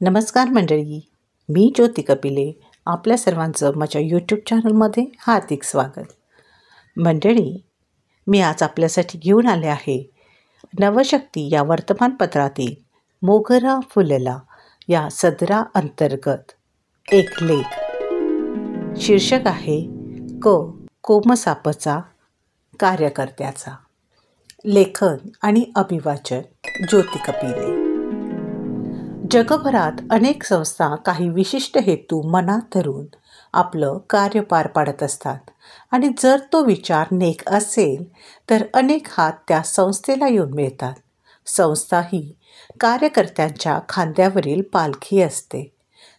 नमस्कार मंडळी, मी ज्योती कपिले. आपल्या सर्वांचं माझ्या यूट्यूब चॅनलमध्ये हार्दिक स्वागत. मंडळी, मी आज आपल्यासाठी घेऊन आले आहे नवशक्ती या वर्तमानपत्रातील मोगरा फुलला या सदरा अंतर्गत एक लेख. शीर्षक आहे कोमसापचा कार्यकर्त्याचा. लेखन आणि अभिवाचन ज्योती कपिले. जगभरात अनेक संस्था काही विशिष्ट हेतू मनात धरून आपलं कार्य पार पाडत असतात आणि जर तो विचार नेक असेल तर अनेक हात त्या संस्थेला येऊन मिळतात. संस्था ही कार्यकर्त्यांच्या खांद्यावरील पालखी असते.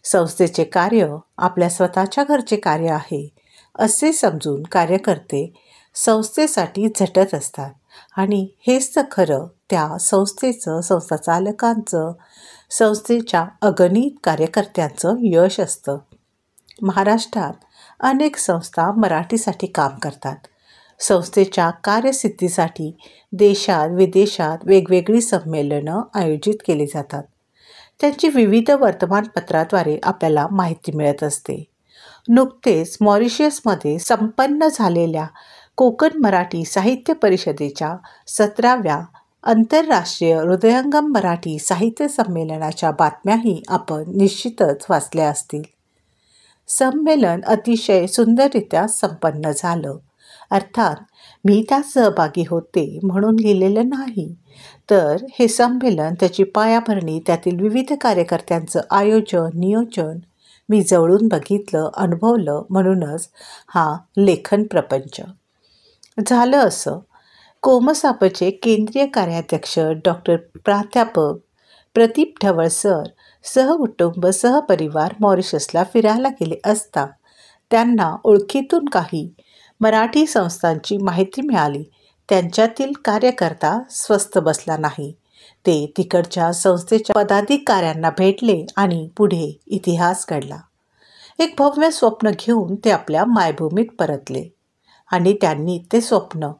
संस्थेचे कार्य आपल्या स्वतःच्या घरचे कार्य आहे असे समजून कार्यकर्ते संस्थेसाठी झटत असतात आणि हेच तर खरं त्या संस्थेचं, संस्थाचालकांचं, संस्थेच्या अगणित कार्यकर्त्यांचं यश असतं. महाराष्ट्रात अनेक संस्था मराठीसाठी काम करतात. संस्थेच्या कार्यसिद्धीसाठी देशात विदेशात वेगवेगळी संमेलनं आयोजित केली जातात. त्यांची विविध वर्तमानपत्राद्वारे आपल्याला माहिती मिळत असते. नुकतेच मॉरिशसमध्ये संपन्न झालेल्या कोकण मराठी साहित्य परिषदेच्या 17व्या आंतरराष्ट्रीय हृदयंगम मराठी साहित्य संमेलनाच्या बातम्याही आपण निश्चितच वाचल्या असतील. संमेलन अतिशय सुंदररित्या संपन्न झालं. अर्थात मी त्यात सहभागी होते म्हणून लिहिलेलं नाही, तर हे संमेलन, त्याची पायाभरणी, त्यातील विविध कार्यकर्त्यांचं आयोजन, नियोजन मी जवळून बघितलं, अनुभवलं, म्हणूनच हा लेखन प्रपंच. झालं असं, कोमसापचे केंद्रीय कार्याध्यक्ष डॉक्टर प्राध्यापक प्रदीप ढवळ सर सहकुटुंब सहपरिवार मॉरिशसला फिरायला गेले असता त्यांना ओळखीतून काही मराठी संस्थांची माहिती मिळाली. त्यांच्यातील कार्यकर्ता स्वस्थ बसला नाही. ते तिकडच्या संस्थेच्या पदाधिकाऱ्यांना भेटले आणि पुढे इतिहास घडला. एक भव्य स्वप्न घेऊन ते आपल्या मायभूमीत परतले आणि त्यांनी ते स्वप्न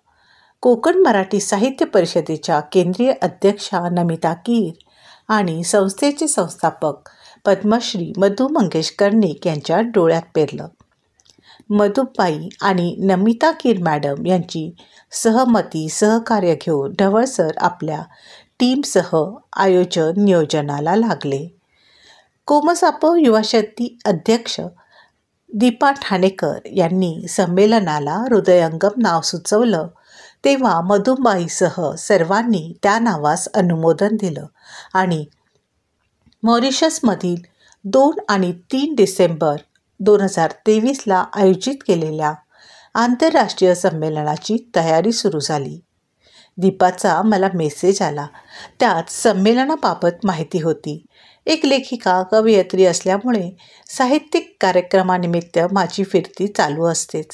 कोकण मराठी साहित्य परिषदेच्या केंद्रीय अध्यक्षा नमिता कीर आणि संस्थेचे संस्थापक पद्मश्री मधु मंगेश कर्णिक यांच्या डोळ्यात पेरलं. मधुबाई आणि नमिता कीर मॅडम यांची सहमती, सहकार्य घेऊन ढवळ सर आपल्या टीमसह आयोजन नियोजनाला लागले. कोमसाप युवाशक्ती अध्यक्ष दीपा ठाणेकर यांनी संमेलनाला हृदयंगम नाव सुचवलं तेव्हा मधुबाईसह सर्वांनी त्या नावास अनुमोदन दिलं आणि मॉरिशसमधील 2 आणि 3 डिसेंबर 2023ला आयोजित केलेल्या आंतरराष्ट्रीय संमेलनाची तयारी सुरू झाली. दीपाचा मला मेसेज आला. त्यात संमेलनाबाबत माहिती होती. एक लेखिका, कवयित्री असल्यामुळे साहित्यिक कार्यक्रमानिमित्त माझी फिरती चालू असतेच.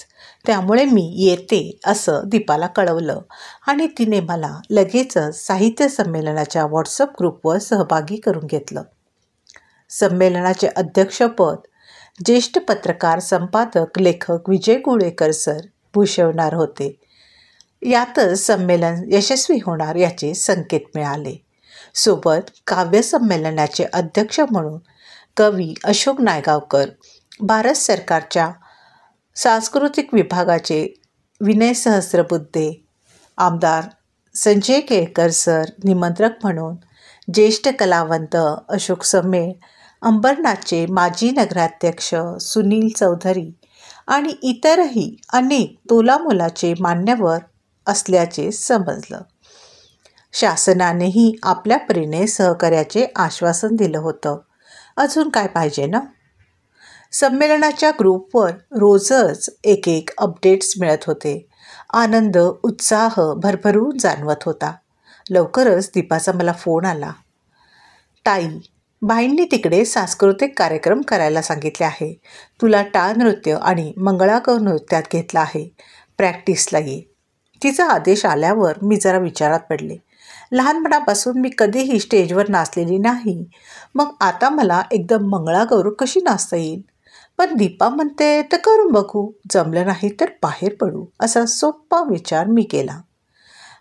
त्यामुळे मी येते असं दीपाला कळवलं आणि तिने मला लगेचच साहित्य संमेलनाच्या व्हॉट्सअप ग्रुपवर सहभागी करून घेतलं. संमेलनाचे अध्यक्षपद ज्येष्ठ पत्रकार, संपादक, लेखक विजय गुळेकर सर भूषवणार होते. यातच संमेलन यशस्वी होणार याचे संकेत मिळाले. सोबत काव्य संमेलनाचे अध्यक्ष म्हणून कवी अशोक नायगावकर, भारत सरकारच्या सांस्कृतिक विभागाचे विनय सहस्रबुद्धे, आमदार संजय केळकर सर निमंत्रक म्हणून, ज्येष्ठ कलावंत अशोक समेळ, अंबरनाथचे माजी नगराध्यक्ष सुनील चौधरी आणि इतरही अनेक तोलामोलाचे मान्यवर असल्याचे समजलं. शासनानेही आपल्या परीने सहकार्याचे आश्वासन दिलं होतं. अजून काय पाहिजे ना? संमेलनाच्या ग्रुपवर रोजच एक अपडेट्स मिळत होते. आनंद, उत्साह भरभरून जाणवत होता. लवकरच दीपाचा मला फोन आला. ताई, बाईंनी तिकडे सांस्कृतिक कार्यक्रम करायला सांगितले आहे. तुला टाळ नृत्य आणि मंगळागौर नृत्यात घेतलं आहे. प्रॅक्टिसला ये. तिचा आदेश आल्यावर मी जरा विचारात पडले. लहानपणापासून मी कधीही स्टेजवर नाचलेली नाही. मग आता मला एकदम मंगळागौर कशी नाचता येईल? पण दीपा म्हणते तर करून बघू, जमलं नाही तर बाहेर पडू, असा सोपा विचार मी केला.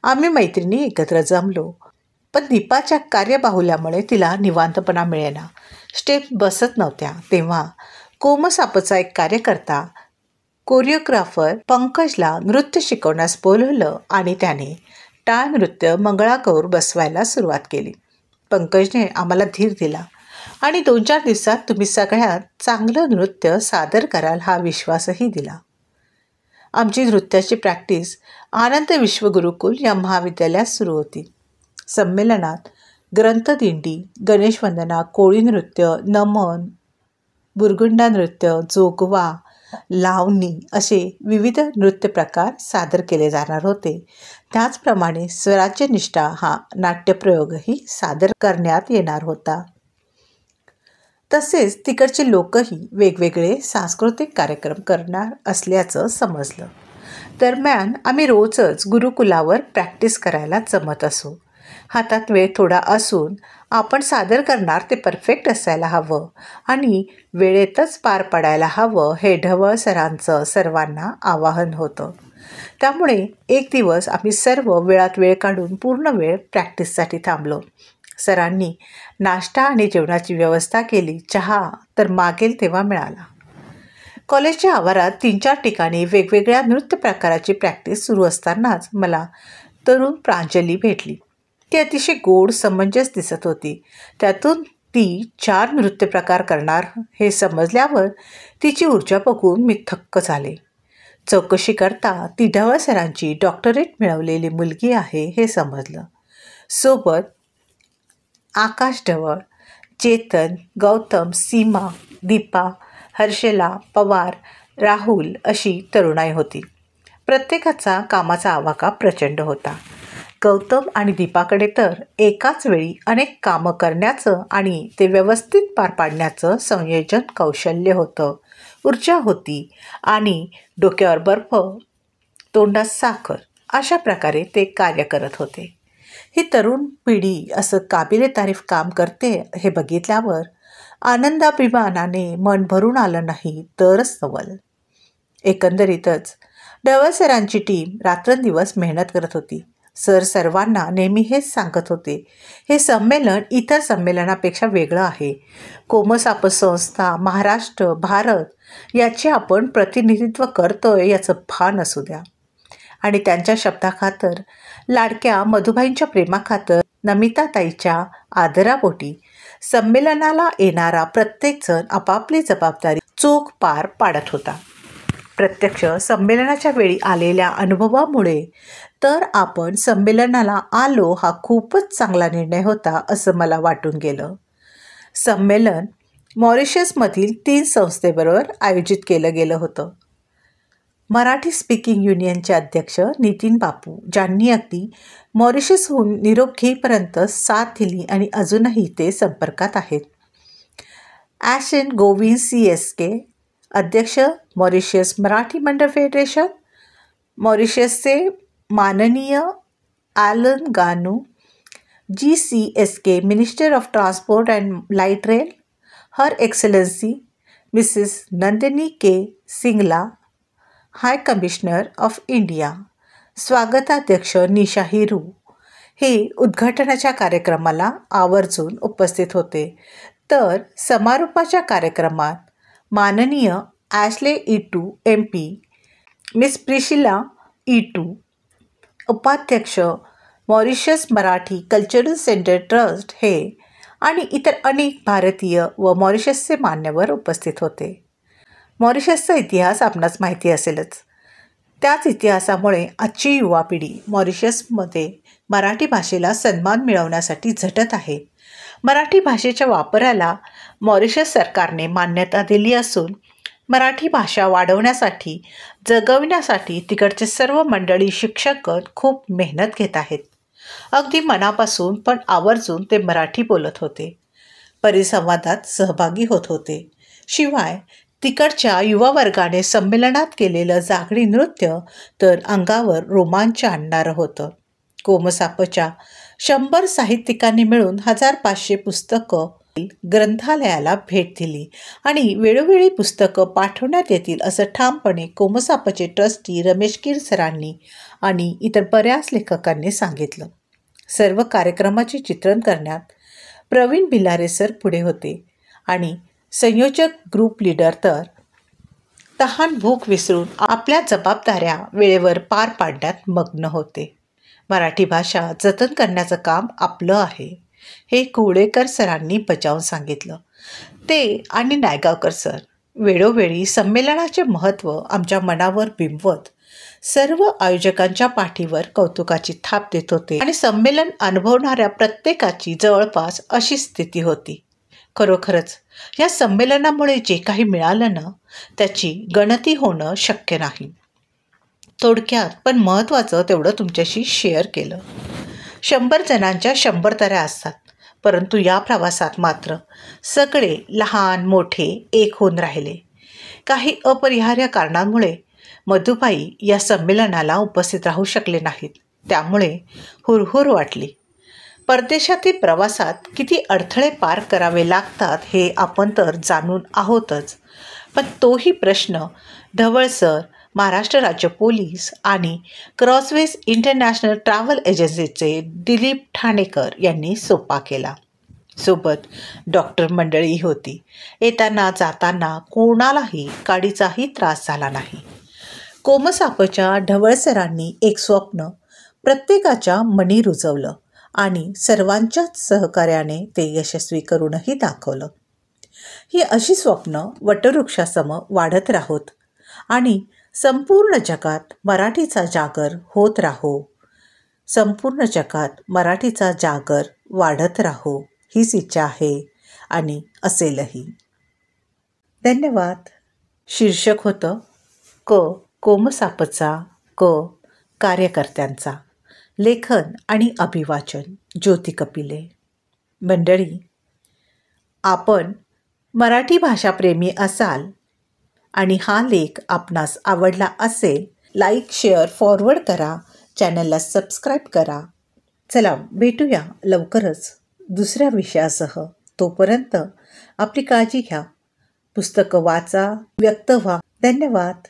आम्ही मैत्रिणी एकत्र जमलो. पण दीपाच्या कार्यबाहुल्यामुळे तिला निवांतपणा मिळेना. स्टेप बसत नव्हत्या. तेव्हा कोमसापचा एक कार्यकर्ता कोरिओग्राफर पंकजला नृत्य शिकवण्यास बोलवलं आणि त्याने टाळ नृत्य मंगळागौर बसवायला सुरुवात केली. पंकजने आम्हाला धीर दिला आणि 2-4 दिवसात तुम्ही सगळ्यात चांगलं नृत्य सादर कराल हा विश्वासही दिला. आमची नृत्याची प्रॅक्टिस आनंद विश्वगुरुकुल या महाविद्यालयात सुरू होती. संमेलनात ग्रंथदिंडी, गणेशवंदना, कोळी नृत्य, नमन, बुरगुंडा नृत्य, जोगवा, लावणी असे विविध नृत्य प्रकार सादर केले जाणार होते. त्याचप्रमाणे स्वराज्यनिष्ठा हा नाट्यप्रयोगही सादर करण्यात येणार होता. तसेच तिकडचे लोकही वेगवेगळे सांस्कृतिक कार्यक्रम करणार असल्याचं समजलं. दरम्यान आम्ही रोजच गुरुकुलावर प्रॅक्टिस करायला जमत असू. हातात वेळ थोडा असून आपण सादर करणार ते परफेक्ट असायला हवं आणि वेळेतच पार पडायला हवं हे ढवळ सरांचं सर्वांना आवाहन होतं. त्यामुळे एक दिवस आम्ही सर्व वेळात वेळ काढून पूर्ण वेळ प्रॅक्टिससाठी थांबलो. सरांनी नाश्ता आणि जेवणाची व्यवस्था केली. चहा तर मागेल तेव्हा मिळाला. कॉलेजच्या आवारात 3-4 ठिकाणी वेगवेगळ्या नृत्य प्रकाराची प्रॅक्टिस सुरू असतानाच मला तरुण प्रांजली भेटली. ती अतिशय गोड समंजस दिसत होती. त्यातून ती 4 नृत्य प्रकार करणार हे समजल्यावर तिची ऊर्जा बघून मी थक्क झाले. चौकशी करता ती ढवळ सरांची डॉक्टरेट मिळवलेली मुलगी आहे हे समजलं. सोबत आकाश ढवळ, चेतन, गौतम, सीमा, दीपा, हर्षला, पवार, राहुल अशी तरुणाई होती. प्रत्येकाचा कामाचा आवाका प्रचंड होता. गौतम आणि दीपाकडे तर एकाच वेळी अनेक कामं करण्याचं आणि ते व्यवस्थित पार पाडण्याचं संयोजन कौशल्य होतं, ऊर्जा होती आणि डोक्यावर बर्फ, तोंडात साखर अशा प्रकारे ते कार्य करत होते. ही तरुण पिढी असं काबिले तारीफ काम करते हे बघितल्यावर आनंदाभिमानाने मन भरून आलं नाही तरच नवल. एकंदरीतच ढवळ सरांची टीम रात्रंदिवस मेहनत करत होती. सर सर्वांना नेहमी हेच सांगत होते, हे संमेलन इतर संमेलनापेक्षा वेगळं आहे. कोमसाप संस्था, महाराष्ट्र, भारत याचे आपण प्रतिनिधित्व करतोय याचं भान असू द्या. आणि त्यांच्या शब्दाखातर, लाडक्या मधुबाईंच्या प्रेमाखातर, नमिताताईच्या आदरापोटी संमेलनाला येणारा प्रत्येकजण आपापली जबाबदारी चोख पार पाडत होता. प्रत्यक्ष संमेलनाच्या वेळी आलेल्या अनुभवामुळे तर आपण संमेलनाला आलो हा खूपच चांगला निर्णय होता असं मला वाटून गेलं. संमेलन मॉरिशसमधील 3 संस्थेबरोबर आयोजित केलं गेलं होतं. मराठी स्पीकिंग युनियनचे अध्यक्ष नितीन बापू, ज्यांनी अगदी मॉरिशसहून निरोप घेईपर्यंत साथ दिली आणि अजूनही ते संपर्कात आहेत. ॲशन गोविंद CSK, अध्यक्ष मॉरिशस मराठी मंडळ फेडरेशन, मॉरिशसचे माननीय Alan Ganoo, GCSK minister of transport and light rail, her excellency mrs Nandini K. Singla, high commissioner of India, स्वागताध्यक्ष निशा हिरू हे उद्घाटनाच्या कार्यक्रमाला आवर्जून उपस्थित होते. तर समारोपाच्या कार्यक्रमात माननीय ॲश्ले इटू MP, मिस प्रिशिला इटू, उपाध्यक्ष Mauritius Marathi cultural centre trust हे आणि इतर अनेक भारतीय व मॉरिशसचे मान्यवर उपस्थित होते. मॉरिशसचा इतिहास आपणास माहिती असेलच. त्याच इतिहासामुळे आजची युवा पिढी मॉरिशसमध्ये मराठी भाषेला सन्मान मिळवण्यासाठी झटत आहे. मराठी भाषेच्या वापराला मॉरिशस सरकारने मान्यता दिली असून मराठी भाषा वाढवण्यासाठी, जगविण्यासाठी तिकडचे सर्व मंडळी, शिक्षकगण खूप मेहनत घेत आहेत. अगदी मनापासून पण आवर्जून ते मराठी बोलत होते, परिसंवादात सहभागी होत होते. शिवाय तिकडच्या युवा वर्गाने संमेलनात केलेलं जागडी नृत्य तर अंगावर रोमांच आणणारं होतं. कोमसापच्या 100 साहित्यिकांनी मिळून 1500 पुस्तकं ग्रंथालयाला भेट दिली आणि वेळोवेळी पुस्तकं पाठवण्यात येतील असं ठामपणे कोमसापचे ट्रस्टी रमेश कीर सरांनी आणि इतर बऱ्याच लेखकांनी सांगितलं. सर्व कार्यक्रमाचे चित्रण करण्यात प्रवीण भिलारे सर पुढे होते आणि संयोजक ग्रुप लीडर तर तहान भूक विसरून आपल्या जबाबदाऱ्या वेळेवर पार पाडण्यात मग्न होते. मराठी भाषा जतन करण्याचं काम आपलं आहे हे कुवळेकर सरांनी बजावून सांगितलं. ते आणि नायगावकर सर वेळोवेळी संमेलनाचे महत्त्व आमच्या मनावर बिंबवत सर्व आयोजकांच्या पाठीवर कौतुकाची थाप देत होते आणि संमेलन अनुभवणाऱ्या प्रत्येकाची जवळपास अशी स्थिती होती. खरोखरच या संमेलनामुळे जे काही मिळालं ना त्याची गणती होणं शक्य नाही. थोडक्यात पण महत्त्वाचं तेवढं तुमच्याशी शेअर केलं. 100 जणांच्या 100 तऱ्या असतात, परंतु या प्रवासात मात्र सगळे लहान मोठे एक होऊन राहिले. काही अपरिहार्य कारणांमुळे मधुबाई या संमेलनाला उपस्थित राहू शकले नाहीत. त्यामुळे हुरहुर वाटली. परदेशातील प्रवासात किती अडथळे पार करावे लागतात हे आपण तर जाणून आहोतच, पण तोही प्रश्न ढवळ सर, महाराष्ट्र राज्य पोलीस आणि क्रॉसवेज इंटरनॅशनल ट्रॅव्हल एजन्सीचे दिलीप ठाणेकर यांनी सोपा केला. सोबत डॉक्टर मंडळी होती. येताना जाताना कोणालाही काडीचाही त्रास झाला नाही. कोमसापच्या ढवळ सरांनी एक स्वप्न प्रत्येकाच्या मनी रुजवलं आणि सर्वांच्याच सहकार्याने ते यशस्वी करूनही दाखवलं. ही अशी स्वप्न वटवृक्षासम वाढत राहोत आणि संपूर्ण जगात मराठीचा जागर होत राहो. संपूर्ण जगात मराठीचा जागर वाढत राहो हीच इच्छा आहे आणि असेलही. धन्यवाद. शीर्षक होतं कोमसापचा कार्यकर्त्यांचा. लेखन आणि अभिवाचन ज्योती कपिले. मंडळी, आपण मराठी भाषाप्रेमी असाल आणि हा लेख आपणास आवडला असेल, लाईक, शेअर, फॉरवर्ड करा, चॅनलला सबस्क्राईब करा. चला भेटूया लवकरच दुसऱ्या विषयासह. तोपर्यंत आपली काळजी घ्या. पुस्तकं वाचा, व्यक्त व्हा. धन्यवाद.